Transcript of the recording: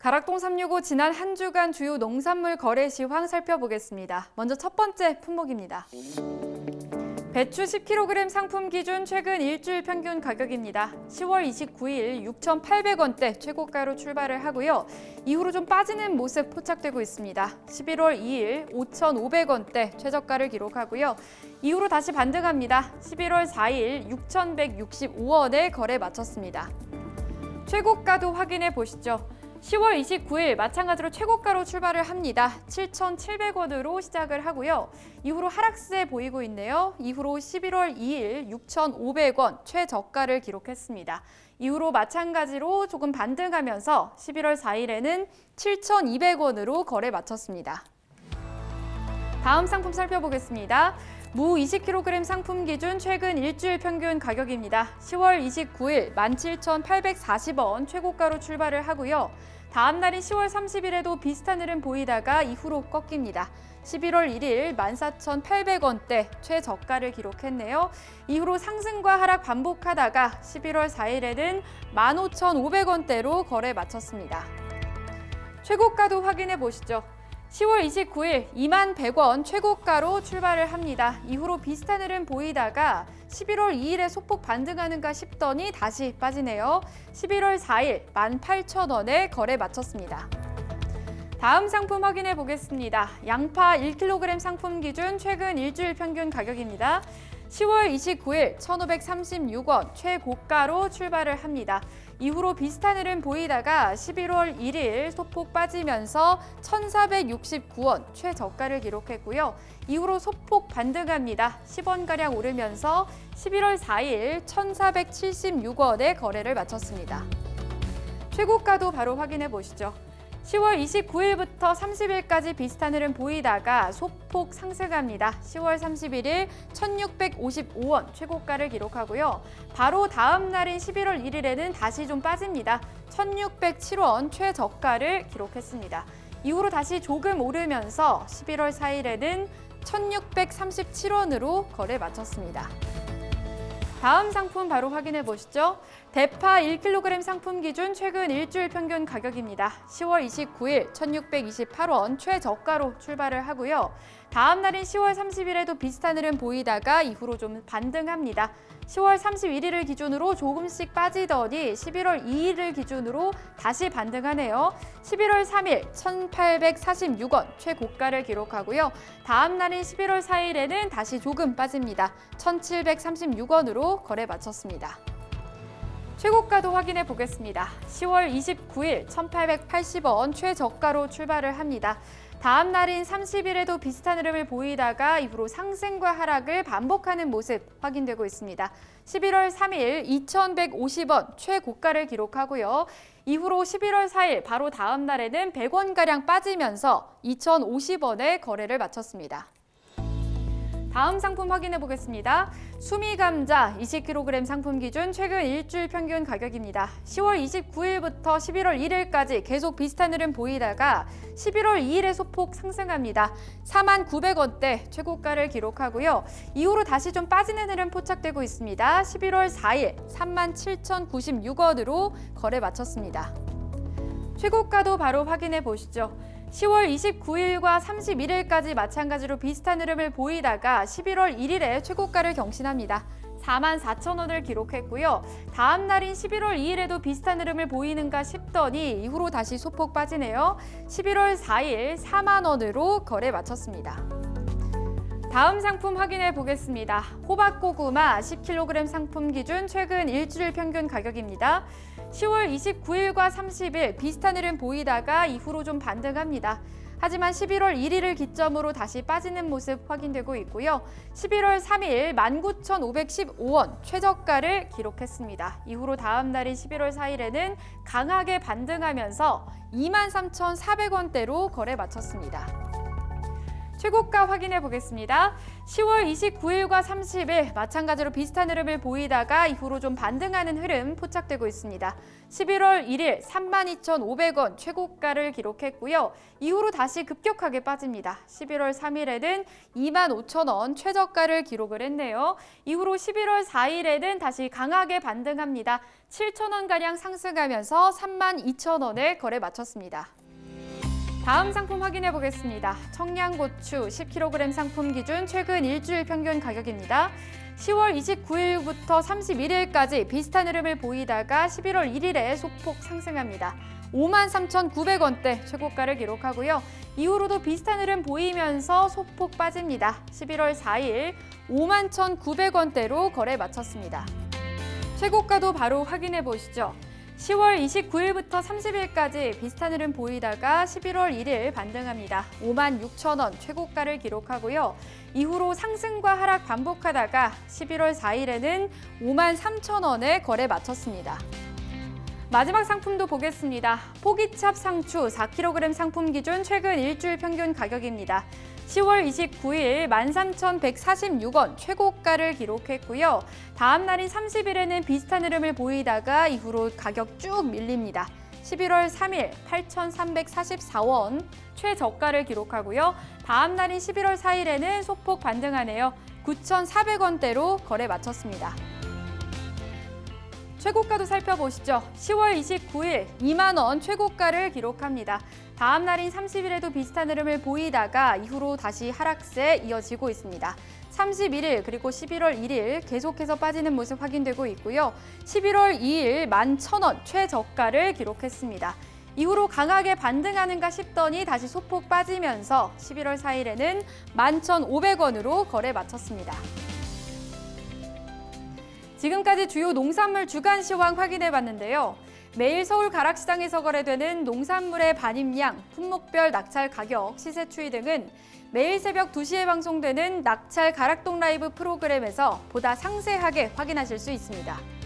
가락동 365 지난 한 주간 주요 농산물 거래 시황 살펴보겠습니다. 먼저 첫 번째 품목입니다. 배추 10kg 상품 기준 최근 일주일 평균 가격입니다. 10월 29일 6,800원대 최고가로 출발을 하고요. 이후로 좀 빠지는 모습 포착되고 있습니다. 11월 2일 5,500원대 최저가를 기록하고요. 이후로 다시 반등합니다. 11월 4일 6,165원에 거래 마쳤습니다. 최고가도 확인해 보시죠. 10월 29일 마찬가지로 최고가로 출발을 합니다. 7,700원으로 시작을 하고요. 이후로 하락세 보이고 있네요. 이후로 11월 2일 6,500원 최저가를 기록했습니다. 이후로 마찬가지로 조금 반등하면서 11월 4일에는 7,200원으로 거래 마쳤습니다. 다음 상품 살펴보겠습니다. 무 20kg 상품 기준 최근 일주일 평균 가격입니다. 10월 29일 17,840원 최고가로 출발을 하고요. 다음 날인 10월 30일에도 비슷한 흐름 보이다가 이후로 꺾입니다. 11월 1일 14,800원대 최저가를 기록했네요. 이후로 상승과 하락 반복하다가 11월 4일에는 15,500원대로 거래 마쳤습니다. 최고가도 확인해 보시죠. 10월 29일 21,100원 최고가로 출발을 합니다. 이후로 비슷한 흐름 보이다가 11월 2일에 소폭 반등하는가 싶더니 다시 빠지네요. 11월 4일 18,000원에 거래 마쳤습니다. 다음 상품 확인해 보겠습니다. 양파 1kg 상품 기준 최근 일주일 평균 가격입니다. 10월 29일 1,536원 최고가로 출발을 합니다. 이후로 비슷한 흐름 보이다가 11월 1일 소폭 빠지면서 1,469원 최저가를 기록했고요. 이후로 소폭 반등합니다. 10원가량 오르면서 11월 4일 1,476원에 거래를 마쳤습니다. 최고가도 바로 확인해 보시죠. 10월 29일부터 30일까지 비슷한 흐름 보이다가 소폭 상승합니다. 10월 31일 1,655원 최고가를 기록하고요. 바로 다음 날인 11월 1일에는 다시 좀 빠집니다. 1,607원 최저가를 기록했습니다. 이후로 다시 조금 오르면서 11월 4일에는 1,637원으로 거래 마쳤습니다. 다음 상품 바로 확인해 보시죠. 대파 1kg 상품 기준 최근 일주일 평균 가격입니다. 10월 29일 1,628원 최저가로 출발을 하고요. 다음 날인 10월 30일에도 비슷한 흐름 보이다가 이후로 좀 반등합니다. 10월 31일을 기준으로 조금씩 빠지더니 11월 2일을 기준으로 다시 반등하네요. 11월 3일 1,846원 최고가를 기록하고요. 다음 날인 11월 4일에는 다시 조금 빠집니다. 1,736원으로 거래 마쳤습니다. 최고가도 확인해 보겠습니다. 10월 29일 1,880원 최저가로 출발을 합니다. 다음 날인 30일에도 비슷한 흐름을 보이다가 이후로 상승과 하락을 반복하는 모습 확인되고 있습니다. 11월 3일 2,150원 최고가를 기록하고요. 이후로 11월 4일 바로 다음 날에는 100원가량 빠지면서 2,050원에 거래를 마쳤습니다. 다음 상품 확인해 보겠습니다. 수미감자 20kg 상품 기준 최근 일주일 평균 가격입니다. 10월 29일부터 11월 1일까지 계속 비슷한 흐름 보이다가 11월 2일에 소폭 상승합니다. 41,900원대 최고가를 기록하고요. 이후로 다시 좀 빠지는 흐름 포착되고 있습니다. 11월 4일 37,096원으로 거래 마쳤습니다. 최고가도 바로 확인해 보시죠. 10월 29일과 31일까지 마찬가지로 비슷한 흐름을 보이다가 11월 1일에 최고가를 경신합니다. 44,000원을 기록했고요. 다음 날인 11월 2일에도 비슷한 흐름을 보이는가 싶더니 이후로 다시 소폭 빠지네요. 11월 4일 4만 원으로 거래 마쳤습니다. 다음 상품 확인해 보겠습니다. 호박고구마 10kg 상품 기준 최근 일주일 평균 가격입니다. 10월 29일과 30일 비슷한 흐름 보이다가 이후로 좀 반등합니다. 하지만 11월 1일을 기점으로 다시 빠지는 모습 확인되고 있고요. 11월 3일 19,515원 최저가를 기록했습니다. 이후로 다음 날인 11월 4일에는 강하게 반등하면서 23,400원대로 거래 마쳤습니다. 최고가 확인해 보겠습니다. 10월 29일과 30일 마찬가지로 비슷한 흐름을 보이다가 이후로 좀 반등하는 흐름 포착되고 있습니다. 11월 1일 32,500원 최고가를 기록했고요. 이후로 다시 급격하게 빠집니다. 11월 3일에는 25,000원 최저가를 기록을 했네요. 이후로 11월 4일에는 다시 강하게 반등합니다. 7,000원가량 상승하면서 32,000원에 거래 마쳤습니다. 다음 상품 확인해 보겠습니다. 청양고추 10kg 상품 기준 최근 일주일 평균 가격입니다. 10월 29일부터 31일까지 비슷한 흐름을 보이다가 11월 1일에 소폭 상승합니다. 53,900원대 최고가를 기록하고요. 이후로도 비슷한 흐름 보이면서 소폭 빠집니다. 11월 4일 51,900원대로 거래 마쳤습니다. 최고가도 바로 확인해 보시죠. 10월 29일부터 30일까지 비슷한 흐름 보이다가 11월 1일 반등합니다. 56,000원 최고가를 기록하고요. 이후로 상승과 하락 반복하다가 11월 4일에는 53,000원에 거래 마쳤습니다. 마지막 상품도 보겠습니다. 포기찹 상추 4kg 상품 기준 최근 일주일 평균 가격입니다. 10월 29일 13,146원 최고가를 기록했고요. 다음 날인 30일에는 비슷한 흐름을 보이다가 이후로 가격 쭉 밀립니다. 11월 3일 8,344원 최저가를 기록하고요. 다음 날인 11월 4일에는 소폭 반등하네요. 9,400원대로 거래 마쳤습니다. 최고가도 살펴보시죠. 10월 29일 2만 원 최고가를 기록합니다. 다음 날인 30일에도 비슷한 흐름을 보이다가 이후로 다시 하락세 이어지고 있습니다. 31일 그리고 11월 1일 계속해서 빠지는 모습 확인되고 있고요. 11월 2일 11,000원 최저가를 기록했습니다. 이후로 강하게 반등하는가 싶더니 다시 소폭 빠지면서 11월 4일에는 11,500원으로 거래 마쳤습니다. 지금까지 주요 농산물 주간 시황 확인해봤는데요. 매일 서울 가락시장에서 거래되는 농산물의 반입량, 품목별 낙찰 가격, 시세 추이 등은 매일 새벽 2시에 방송되는 낙찰 가락동 라이브 프로그램에서 보다 상세하게 확인하실 수 있습니다.